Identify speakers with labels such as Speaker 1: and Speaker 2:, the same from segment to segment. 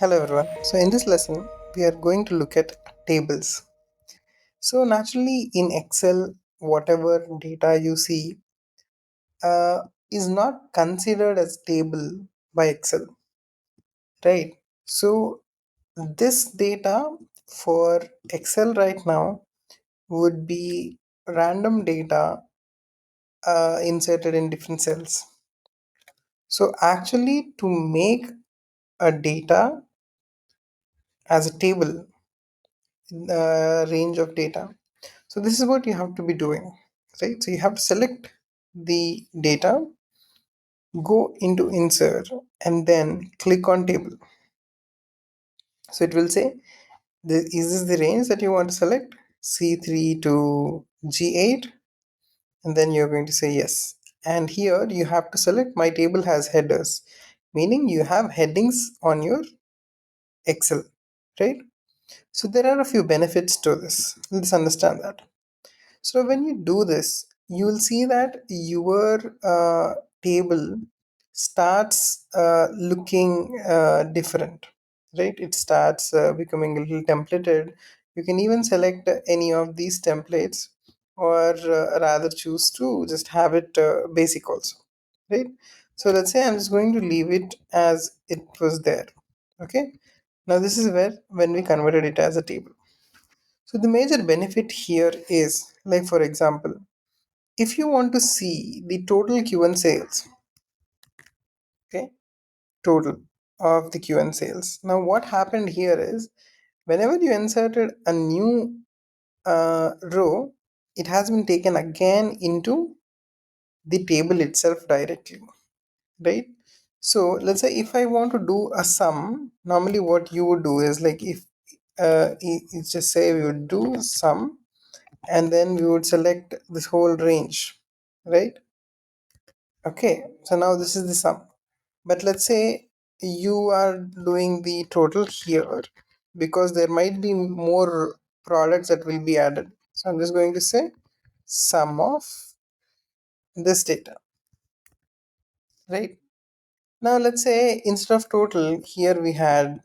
Speaker 1: Hello everyone. So in this lesson, we are going to look at tables. So naturally in Excel, whatever data you see is not considered as table by Excel, right? So this data for Excel right now would be random data inserted in different cells. So actually to make a data as a table, range of data. So this is what you have to be doing, right? So you have to select the data, go into insert, and then click on table. So it will say, is this the range that you want to select? C3 to G8, and then you're going to say yes. And here you have to select my table has headers, meaning you have headings on your Excel, right? So there are a few benefits to this. Let's understand that. So when you do this, you will see that your table starts looking different, right? It starts becoming a little templated. You can even select any of these templates, or rather choose to just have it basic also, right? So let's say I'm just going to leave it as it was there. Okay. Now this is where when we converted it as a table. So the major benefit here is, like for example, if you want to see the total Q1 sales, okay, total of the Q1 sales. Now what happened here is, whenever you inserted a new row, it has been taken again into the table itself directly, right? So let's say if I want to do a sum, normally what you would do is, like, if it's just say we would do sum, and then we would select this whole range, right? Okay, so now this is the sum, but let's say you are doing the total here, because there might be more products that will be added. So I'm just going to say sum of this data, right? Now let's say instead of total, here we had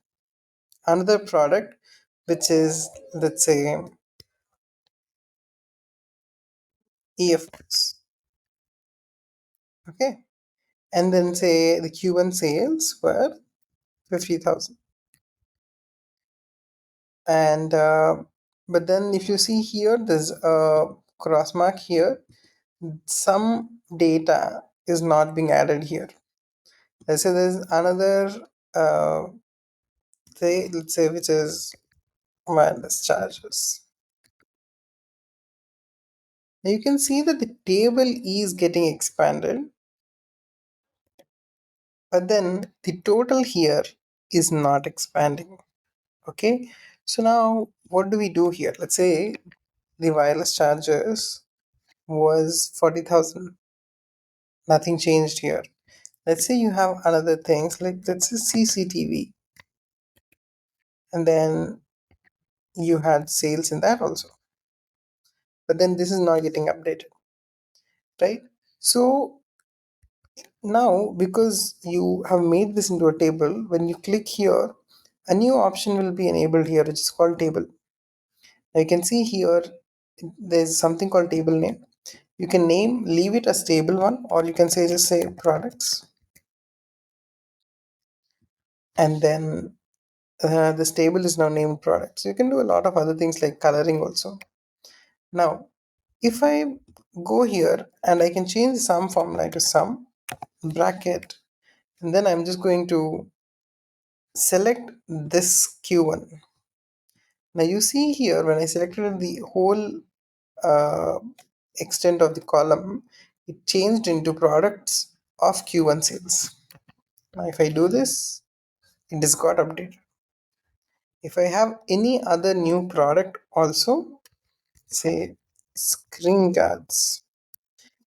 Speaker 1: another product, which is, let's say, EFX. Okay, and then say the Q1 sales were 50,000. And but then if you see here, there's a cross mark here. Some data is not being added here. Let's say there's another uh, let's say, which is wireless charges. Now you can see that the table is getting expanded, but then the total here is not expanding. Okay, so now what do we do here? Let's say the wireless charges was 40,000. Nothing changed here. Let's say you have another things, like let's say CCTV, and then you had sales in that also, but then this is not getting updated, right? So now, because you have made this into a table, when you click here, a new option will be enabled here, which is called table. Now you can see here there's something called table name. You can leave it as table one, or you can say just say products, and then this table is now named products. You can do a lot of other things like coloring also. Now if I go here and I can change the sum formula to sum bracket, and then I'm just going to select this Q1. Now you see here, when I selected the whole uh, extent of the column, it changed into products of Q1 sales. Now if I do this, it is got updated. If I have any other new product also, say screen guards,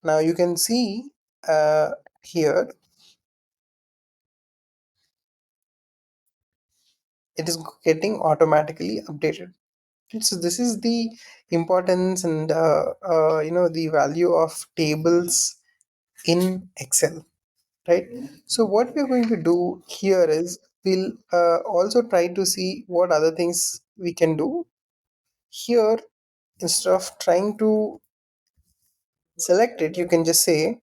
Speaker 1: now you can see uh, here it is getting automatically updated. So this is the importance and the value of tables in Excel, right? So what we're going to do here is, we'll also try to see what other things we can do here. Instead of trying to select it, you can just say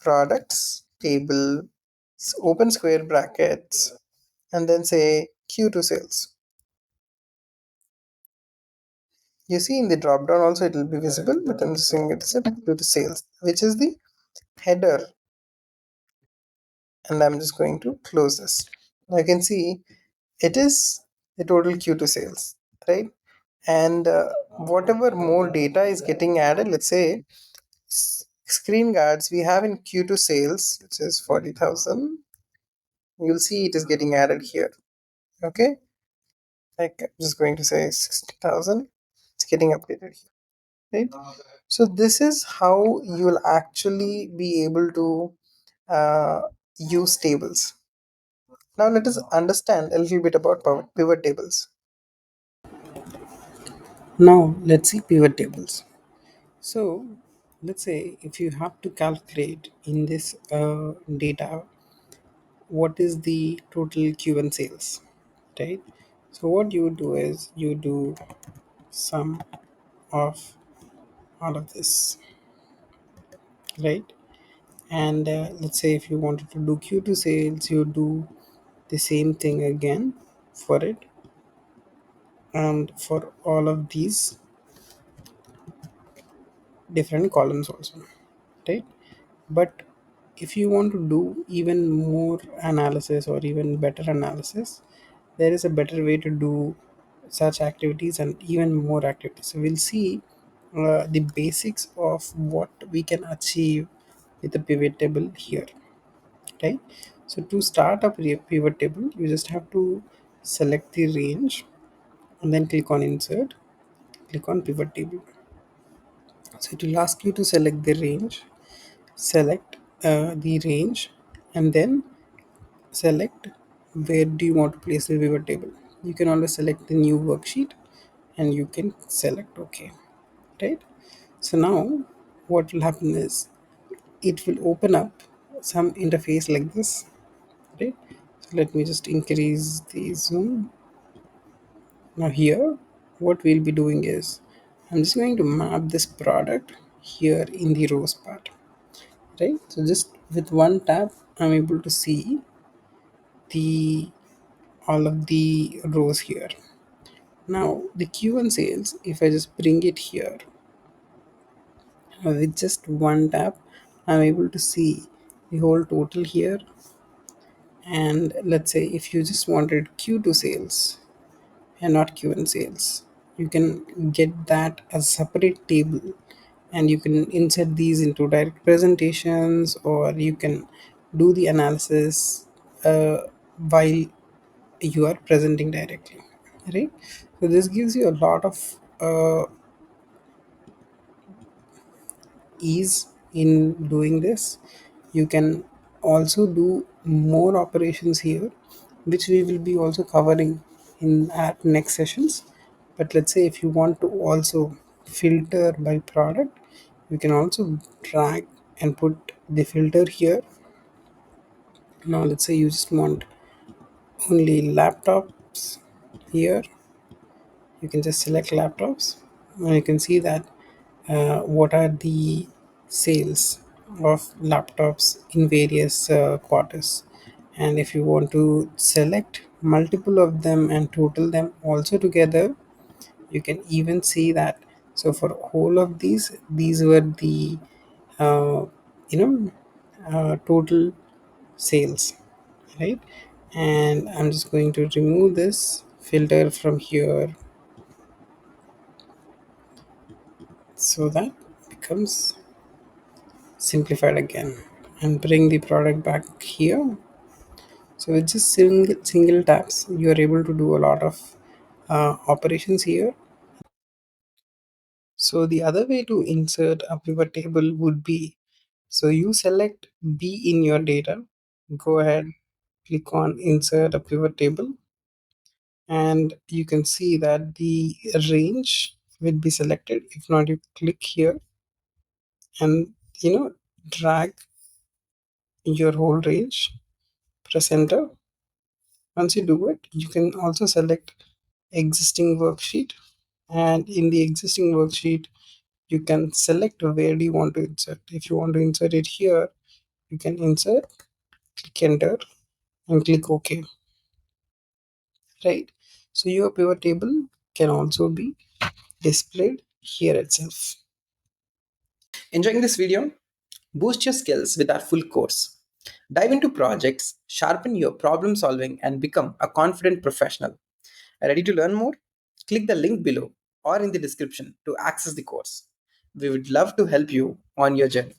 Speaker 1: products table, open square brackets, and then say Q2 sales. You see in the drop down also it will be visible, but I'm just saying it's a Q2 sales, which is the header, and I'm just going to close this. Now you can see it is the total Q2 sales, right? And whatever more data is getting added, let's say screen guards we have in Q2 sales, which is 40,000, you'll see it is getting added here. Okay, like I'm just going to say 60,000, it's getting updated here, right? So this is how you will actually be able to uh, use tables. Now let us understand a little bit about pivot tables. Now let's see pivot tables. So let's say if you have to calculate in this data what is the total Q1 sales, right? So what you do is you do sum of all of this, right? And let's say if you wanted to do Q2 sales, you do the same thing again for it and for all of these different columns also, right? But if you want to do even more analysis or even better analysis, there is a better way to do such activities and even more activities. So we'll see the basics of what we can achieve with a pivot table here, right? So to start up a pivot table, you just have to select the range and then click on insert, click on pivot table. So it will ask you to select the range, select the range, and then select where do you want to place the pivot table. You can always select the new worksheet and you can select OK, right? So now what will happen is it will open up some interface like this, right? So let me just increase the zoom. Now here what we'll be doing is I'm just going to map this product here in the rows part, right? So just with one tap I'm able to see the all of the rows here. Now the Q1 sales, if I just bring it here with just one tap, I'm able to see the whole total here. And let's say if you just wanted Q2 sales and not Q1 sales, you can get that as a separate table and you can insert these into direct presentations, or you can do the analysis while you are presenting directly, right? So this gives you a lot of ease in doing this. You can also do more operations here, which we will be also covering in our next sessions. But let's say if you want to also filter by product, you can also drag and put the filter here. Now let's say you just want only laptops here, you can just select laptops and you can see that what are the sales of laptops in various quarters. And if you want to select multiple of them and total them also together, you can even see that. So for whole of these were the uh, you know total sales, right? And I'm just going to remove this filter from here so that becomes simplified again, and bring the product back here. So with just single taps you are able to do a lot of operations here. So the other way to insert a pivot table would be, so you select B in your data, go ahead, click on insert a pivot table, and you can see that the range will be selected. If not, you click here and drag your whole range, press enter, Once you do it, you can also select existing worksheet, and in the existing worksheet you can select where do you want to insert. If you want to insert it here, you can insert, click enter, and click OK. Right? So your pivot table can also be displayed here itself. Enjoying this video? Boost your skills with our full course. Dive into projects, sharpen your problem solving, and become a confident professional. Ready to learn more? Click the link below or in the description to access the course. We would love to help you on your journey.